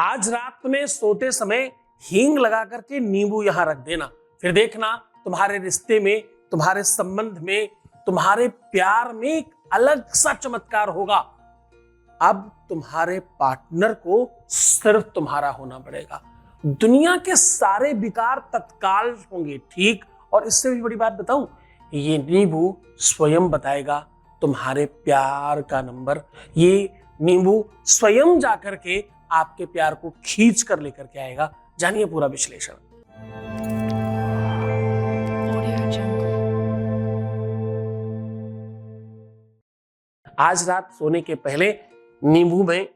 आज रात में सोते समय हींग लगा करके नींबू यहां रख देना, फिर देखना तुम्हारे रिश्ते में, तुम्हारे संबंध में, तुम्हारे प्यार में एक अलग सा चमत्कार होगा। अब तुम्हारे पार्टनर को सिर्फ तुम्हारा होना पड़ेगा। दुनिया के सारे विकार तत्काल होंगे ठीक। और इससे भी बड़ी बात बताऊं, ये नींबू स्वयं बताएगा तुम्हारे प्यार का नंबर। ये नींबू स्वयं जाकर के आपके प्यार को खींच कर लेकर के आएगा। जानिए पूरा विश्लेषण। आज रात सोने के पहले नींबू में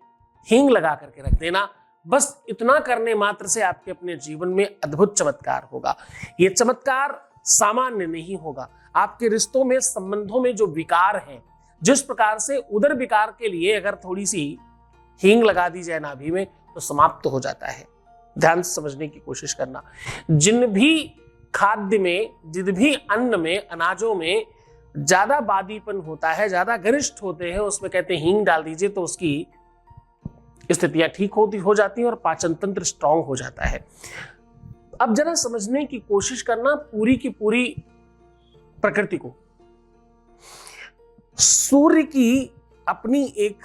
हींग लगा करके रख देना। बस इतना करने मात्र से आपके अपने जीवन में अद्भुत चमत्कार होगा। यह चमत्कार सामान्य नहीं होगा। आपके रिश्तों में, संबंधों में जो विकार हैं, जिस प्रकार से उदर विकार के लिए अगर थोड़ी सी हींग लगा दी जाए नाभि में तो समाप्त हो जाता है। ध्यान से समझने की कोशिश करना। जिन भी खाद्य में, जिन भी अन्न में, अनाजों में ज्यादा बादीपन होता है, ज्यादा गरिष्ठ होते हैं, उसमें कहते हैं हींग डाल दीजिए तो उसकी स्थितियां ठीक हो जाती हैं और पाचन तंत्र स्ट्रांग हो जाता है। अब जरा समझने की कोशिश करना पूरी की पूरी प्रकृति को। सूर्य की अपनी एक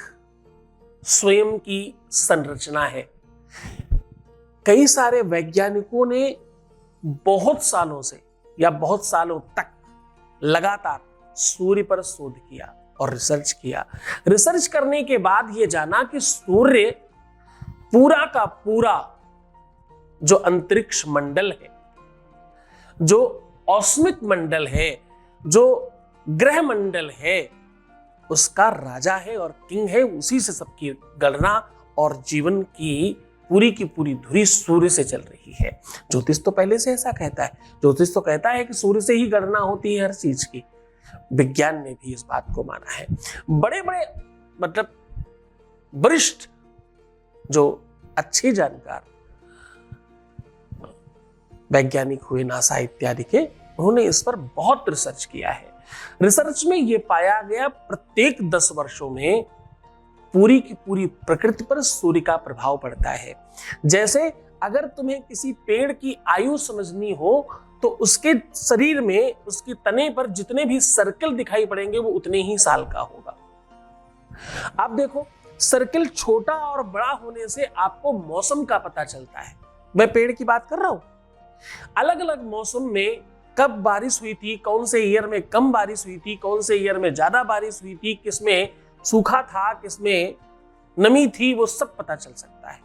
स्वयं की संरचना है। कई सारे वैज्ञानिकों ने बहुत सालों से या बहुत सालों तक लगातार सूर्य पर शोध किया और रिसर्च किया। रिसर्च करने के बाद यह जाना कि सूर्य पूरा का पूरा जो अंतरिक्ष मंडल है, जो औष्मिक मंडल है, जो ग्रह मंडल है, उसका राजा है और किंग है। उसी से सबकी गणना और जीवन की पूरी धुरी सूर्य से चल रही है। ज्योतिष तो पहले से ऐसा कहता है। ज्योतिष तो कहता है कि सूर्य से ही गणना होती है हर चीज की। विज्ञान ने भी इस बात को माना है। बड़े बड़े मतलब वरिष्ठ जो अच्छे जानकार वैज्ञानिक हुए, नासा इत्यादि के, उन्होंने इस पर बहुत रिसर्च किया है। रिसर्च में यह पाया गया प्रत्येक 10 वर्षों में पूरी की पूरी प्रकृति पर सूर्य का प्रभाव पड़ता है। जैसे अगर तुम्हें किसी पेड़ की आयु समझनी हो तो उसके शरीर में, उसकी तने पर जितने भी सर्कल दिखाई पड़ेंगे वो उतने ही साल का होगा। अब देखो, सर्कल छोटा और बड़ा होने से आपको मौसम का पता चलता है। मैं पेड़ की बात कर रहा हूं। अलग अलग मौसम में कब बारिश हुई थी, कौन से ईयर में कम बारिश हुई थी, कौन से ईयर में ज्यादा बारिश हुई थी, किसमें सूखा था, किसमें नमी थी, वो सब पता चल सकता है।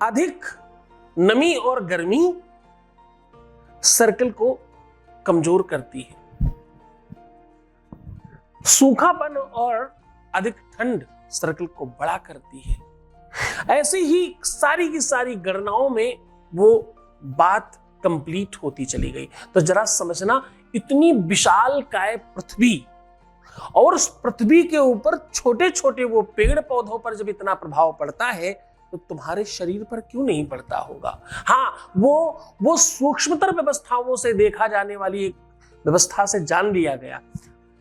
अधिक नमी और गर्मी सर्कल को कमजोर करती है। सूखापन और अधिक ठंड सर्कल को बड़ा करती है। ऐसे ही सारी की सारी गणनाओं में वो बात कंप्लीट होती चली गई। तो जरा समझना, इतनी विशाल काय पृथ्वी और उस पृथ्वी के ऊपर छोटे छोटे वो पेड़ पौधों पर जब इतना प्रभाव पड़ता है तो तुम्हारे शरीर पर क्यों नहीं पड़ता होगा। हाँ, वो सूक्ष्मतर व्यवस्थाओं से देखा जाने वाली एक व्यवस्था से जान लिया गया।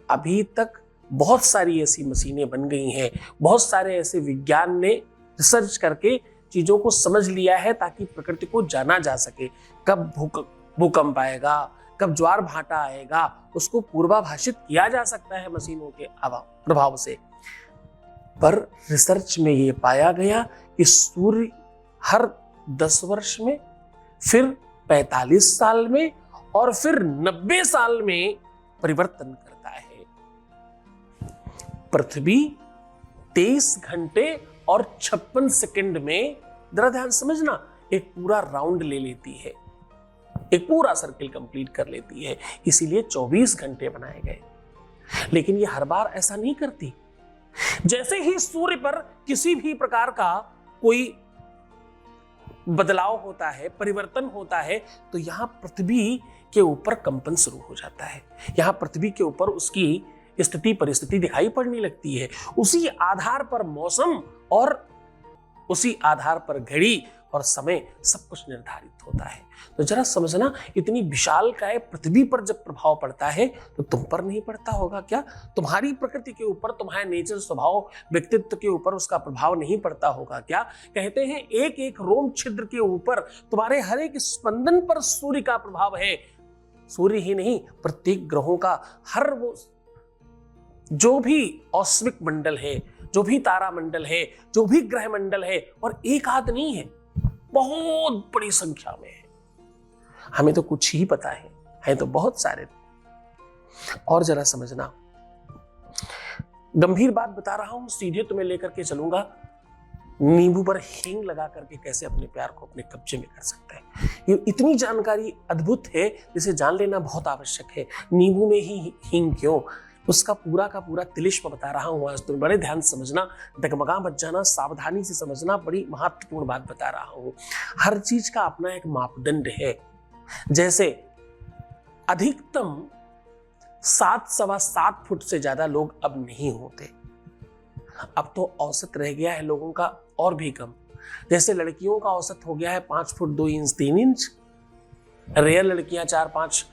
अभी तक बहुत सारी ऐसी मशीनें बन गई हैं, बहुत सारे ऐसे विज्ञान ने रिसर्च करके चीजों को समझ लिया है ताकि प्रकृति को जाना जा सके। कब भूकंप आएगा, कब ज्वार भाटा आएगा, उसको पूर्वाभाषित किया जा सकता है मशीनों के प्रभाव से। पर रिसर्च में यह पाया गया कि सूर्य हर 10 वर्ष में, फिर 45 साल में और फिर 90 साल में परिवर्तन करता है। पृथ्वी 23 घंटे और 56 सेकंड में, जरा ध्यान समझना, एक पूरा राउंड ले लेती है, एक पूरा सर्किल कंप्लीट कर लेती है। इसीलिए 24 घंटे बनाए गए। लेकिन ये हर बार ऐसा नहीं करती। जैसे ही सूर्य पर किसी भी प्रकार का कोई बदलाव होता है, परिवर्तन होता है, तो यहां पृथ्वी के ऊपर कंपन शुरू हो जाता है। यहां पृथ्वी के ऊपर उसकी स्थिति परिस्थिति दिखाई पड़ने लगती है। उसी आधार पर मौसम और उसी आधार पर घड़ी और समय सब कुछ निर्धारित होता है। तो जरा समझना, इतनी विशालकाय पृथ्वी पर जब प्रभाव पड़ता है तो तुम पर नहीं पड़ता होगा क्या? तुम्हारी प्रकृति के ऊपर, तुम्हारे नेचर, स्वभाव, व्यक्तित्व के ऊपर उसका प्रभाव नहीं पड़ता होगा क्या? कहते हैं एक एक रोम छिद्र के ऊपर, तुम्हारे हर एक स्पंदन पर सूर्य का प्रभाव है। सूर्य ही नहीं, प्रत्येक ग्रहों का, हर वो जो भी औष्मिक मंडल है, जो भी तारा मंडल है, जो भी ग्रह मंडल है, और एक आध नहीं है, बहुत बड़ी संख्या में है। हमें तो कुछ ही पता है तो बहुत सारे। और जरा समझना, गंभीर बात बता रहा हूं, सीधे तुम्हें लेकर के चलूंगा। नींबू पर हींग लगा करके कैसे अपने प्यार को अपने कब्जे में कर सकते हैं, ये इतनी जानकारी अद्भुत है जिसे जान लेना बहुत आवश्यक है। नींबू में ही हींग क्यों, उसका पूरा का पूरा तिलिस्म बता रहा हूं आज। तुम बड़े ध्यान से समझना, डगमगा मत जाना, सावधानी से समझना, बड़ी महत्वपूर्ण बात बता रहा हूं। हर चीज का अपना एक मापदंड है। जैसे अधिकतम 7 सवा 7 फुट से ज्यादा लोग अब नहीं होते, अब तो औसत रह गया है लोगों का और भी कम। जैसे लड़कियों का औसत हो गया है 5 फुट 2 इंच 3 इंच, रेयर लड़कियां 4 5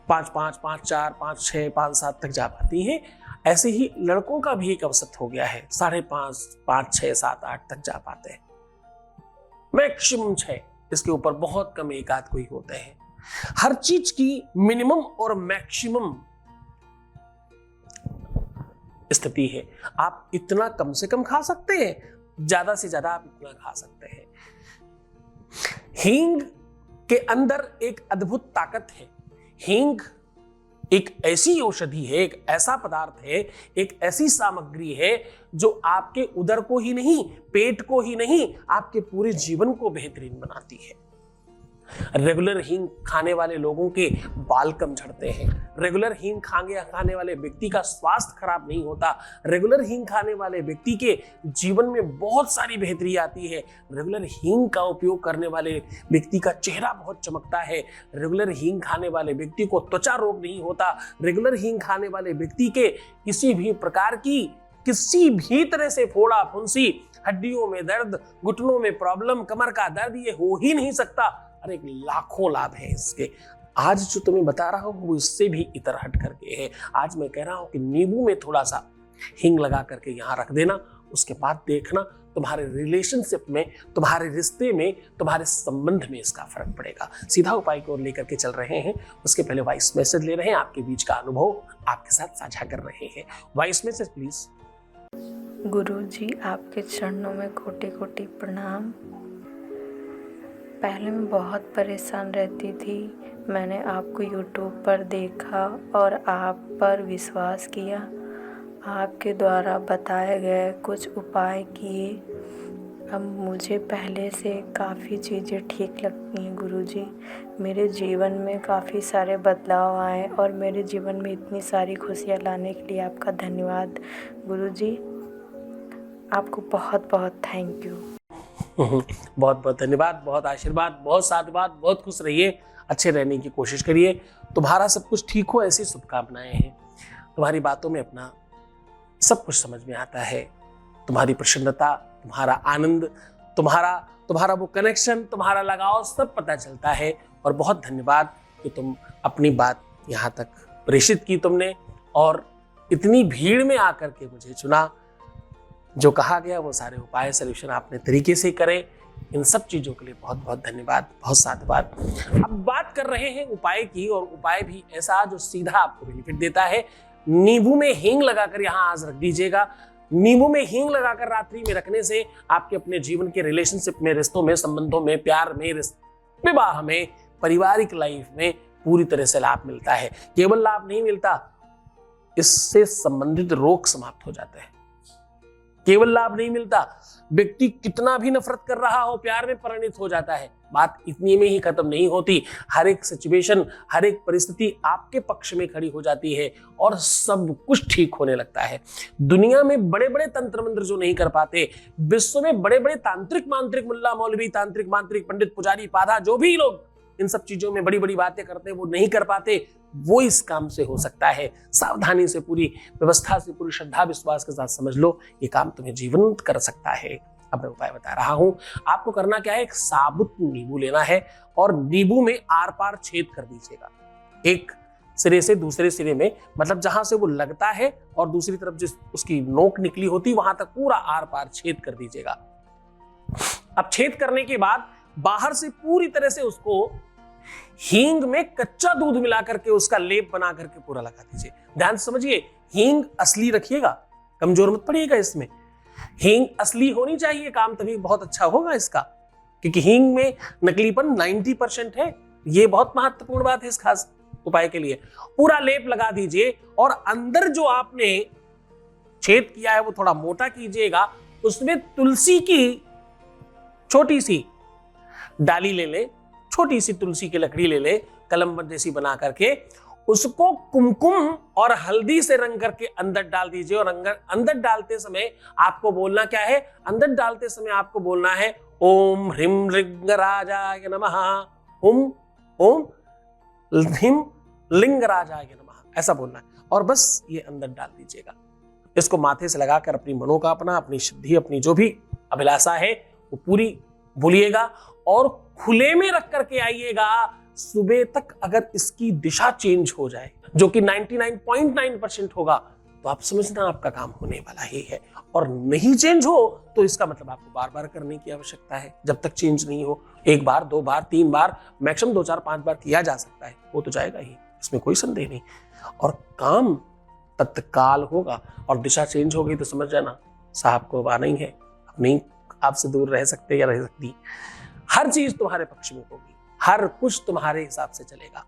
5 5 5 4 5 6 5 7 तक जा पाती हैं। ऐसे ही लड़कों का भी एक औसत हो गया है 5.5 5 6 7 8 तक जा पाते हैं, मैक्सिमम 6, इसके ऊपर बहुत कम एक आध कोई होते हैं। हर चीज की मिनिमम और मैक्सिमम स्थिति है। आप इतना कम से कम खा सकते हैं, ज्यादा से ज्यादा आप इतना खा सकते हैं। हींग के अंदर एक अद्भुत ताकत है। हींग एक ऐसी औषधि है, एक ऐसा पदार्थ है, एक ऐसी सामग्री है जो आपके उदर को ही नहीं, पेट को ही नहीं, आपके पूरे जीवन को बेहतरीन बनाती है। रेगुलर हींग खाने वाले लोगों के बाल कम झड़ते हैं। रेगुलर हींग खाने वाले व्यक्ति का स्वास्थ्य खराब नहीं होता। रेगुलर हींग खाने वाले व्यक्ति के जीवन में बहुत सारी बेहतरी आती है। रेगुलर हींग का उपयोग करने वाले व्यक्ति का चेहरा बहुत चमकता है। रेगुलर हींग खाने वाले व्यक्ति को त्वचा रोग नहीं होता। रेगुलर हींग खाने वाले व्यक्ति के किसी भी प्रकार की, किसी भी तरह से फोड़ा फुंसी, हड्डियों में दर्द, घुटनों में प्रॉब्लम, कमर का दर्द, ये हो ही नहीं सकता। अरे लाखों लाभ है इसके। आज जो तुम्हें बता रहा हूं वो इससे भी इतर हट करके है। आज मैं कह रहा हूं कि नींबू में थोड़ा सा हींग लगा करके यहां रख देना, उसके बाद देखना तुम्हारे रिलेशनशिप में, तुम्हारे रिश्ते में, तुम्हारे संबंध में इसका फर्क पड़ेगा। सीधा उपाय को लेकर के चल रहे हैं, उसके पहले वॉइस मैसेज ले रहे हैं, आपके बीच का अनुभव आपके साथ साझा कर रहे हैं। Voice message please. गुरु जी, आपके चरणों में कोटि कोटि प्रणाम। पहले मैं बहुत परेशान रहती थी। मैंने आपको YouTube पर देखा और आप पर विश्वास किया। आपके द्वारा बताए गए कुछ उपाय किए। अब मुझे पहले से काफ़ी चीज़ें ठीक लगती हैं गुरु जी। मेरे जीवन में काफ़ी सारे बदलाव आए और मेरे जीवन में इतनी सारी खुशियाँ लाने के लिए आपका धन्यवाद गुरु जी। आपको बहुत बहुत थैंक यू। बहुत बहुत धन्यवाद, बहुत आशीर्वाद, बहुत साधुवाद, बहुत खुश रहिए, अच्छे रहने की कोशिश करिए। तुम्हारा सब कुछ ठीक हो, ऐसी शुभकामनाएं हैं। तुम्हारी बातों में अपना सब कुछ समझ में आता है। तुम्हारी प्रसन्नता, तुम्हारा आनंद, तुम्हारा वो कनेक्शन, तुम्हारा लगाव सब पता चलता है। और बहुत धन्यवाद कि तुम अपनी बात यहाँ तक प्रेषित की तुमने और इतनी भीड़ में आकर के मुझे चुना। जो कहा गया वो सारे उपाय, सॉल्यूशन आपने तरीके से करे। इन सब चीजों के लिए बहुत बहुत धन्यवाद, बहुत साधुवाद। अब बात कर रहे हैं उपाय की, और उपाय भी ऐसा जो सीधा आपको बेनिफिट देता है। नींबू में हींग लगाकर यहां आज रख दीजिएगा। नींबू में हींग लगाकर रात्रि में रखने से आपके अपने जीवन के रिलेशनशिप में, रिश्तों में, संबंधों में, प्यार में, विवाह में, पारिवारिक लाइफ में पूरी तरह से लाभ मिलता है। केवल लाभ नहीं मिलता, इससे संबंधित रोग समाप्त हो जाते हैं। केवल लाभ नहीं मिलता, व्यक्ति कितना भी नफरत कर रहा हो, प्यार में परिणित हो जाता है। बात इतनी में ही खत्म नहीं होती। हर एक सिचुएशन, हर एक परिस्थिति आपके पक्ष में खड़ी हो जाती है और सब कुछ ठीक होने लगता है। दुनिया में बड़े बड़े तंत्र मंत्र जो नहीं कर पाते, विश्व में बड़े बड़े तांत्रिक मांत्रिक, मुल्ला मौलवी, तांत्रिक मांत्रिक, पंडित पुजारी, पादा, जो भी लोग इन सब चीजों में बड़ी बड़ी बातें करते हैं, वो नहीं कर पाते, वो इस काम से हो सकता है। सावधानी से, पूरी व्यवस्था से, पूरी श्रद्धा विश्वास के साथ समझ लो, ये काम तुम्हें जीवंत कर सकता है। अब मैं उपाय बता रहा हूं। आपको करना क्या है, एक साबुत नींबू लेना है और नींबू में आर पार छेद कर दीजिएगा, एक सिरे से दूसरे सिरे में, मतलब जहां से वो लगता है और दूसरी तरफ जिस उसकी नोक निकली होती वहां तक पूरा आर पार छेद कर दीजिएगा। अब छेद करने के बाद बाहर से पूरी तरह से उसको हींग में कच्चा दूध मिला करके उसका लेप बना करके पूरा लगा दीजिए। ध्यान से समझिए, हींग असली रखिएगा, कमजोर मत पड़िएगा इसमें। हींग असली होनी चाहिए, काम तभी बहुत अच्छा होगा इसका, क्योंकि हींग में नकलीपन 90% है। ये बहुत महत्वपूर्ण बात है इस खास उपाय के लिए। पूरा लेप लगा दीजिए और अंदर जो आपने छेद किया है वो थोड़ा मोटा कीजिएगा, उसमें तुलसी की छोटी सी डाली ले ले, छोटी सी तुलसी की लकड़ी ले ले, कलम जैसी बना करके उसको कुमकुम और हल्दी से रंग करके अंदर डाल दीजिए। और अंदर डालते समय आपको बोलना क्या है, अंदर डालते समय आपको बोलना है ओम ह्रीं लिंगराजाय नमः, ओम ह्रीं लिंगराजाय नमः, ऐसा बोलना है और बस ये अंदर डाल दीजिएगा। इसको माथे से लगाकर अपनी मनोकामना, अपनी सिद्धि, अपनी जो भी अभिलाषा है वो पूरी भूलिएगा और खुले में रख करके आइएगा। सुबह तक अगर इसकी दिशा चेंज हो जाए, जो कि 99.9% होगा, तो आप समझना आपका काम होने वाला ही है। और नहीं चेंज हो तो इसका मतलब आपको बार बार करने की आवश्यकता है। जब तक चेंज नहीं हो, 1 बार 2 बार 3 बार, मैक्सिमम 2 4 5 बार किया जा सकता है, वो तो जाएगा ही, इसमें कोई संदेह नहीं। और काम तत्काल होगा और दिशा चेंज हो गई तो समझ जाना साहब को आना ही है। अब नहीं आपसे दूर रह सकते या रह सकती, हर चीज तुम्हारे पक्ष में होगी, हर कुछ तुम्हारे हिसाब से चलेगा।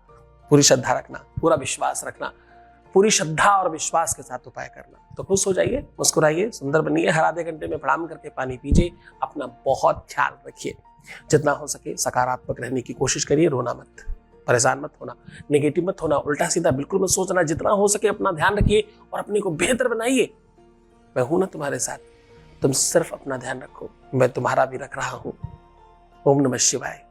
पूरी श्रद्धा रखना, पूरा विश्वास रखना, पूरी श्रद्धा और विश्वास के साथ उपाय करना। तो खुश हो जाइए, मुस्कुराइए, सुंदर बनिए। हर आधे घंटे में प्रणाम करके पानी पीजिए। अपना बहुत ख्याल रखिए, जितना हो सके सकारात्मक रहने की कोशिश करिए। रोना मत, परेशान मत होना, नेगेटिव मत होना, उल्टा सीधा बिल्कुल मत सोचना। जितना हो सके अपना ध्यान रखिए और अपने को बेहतर बनाइए। मैं हूं ना तुम्हारे साथ, तुम सिर्फ अपना ध्यान रखो, मैं तुम्हारा भी रख रहा हूं। ओम नमः शिवाय।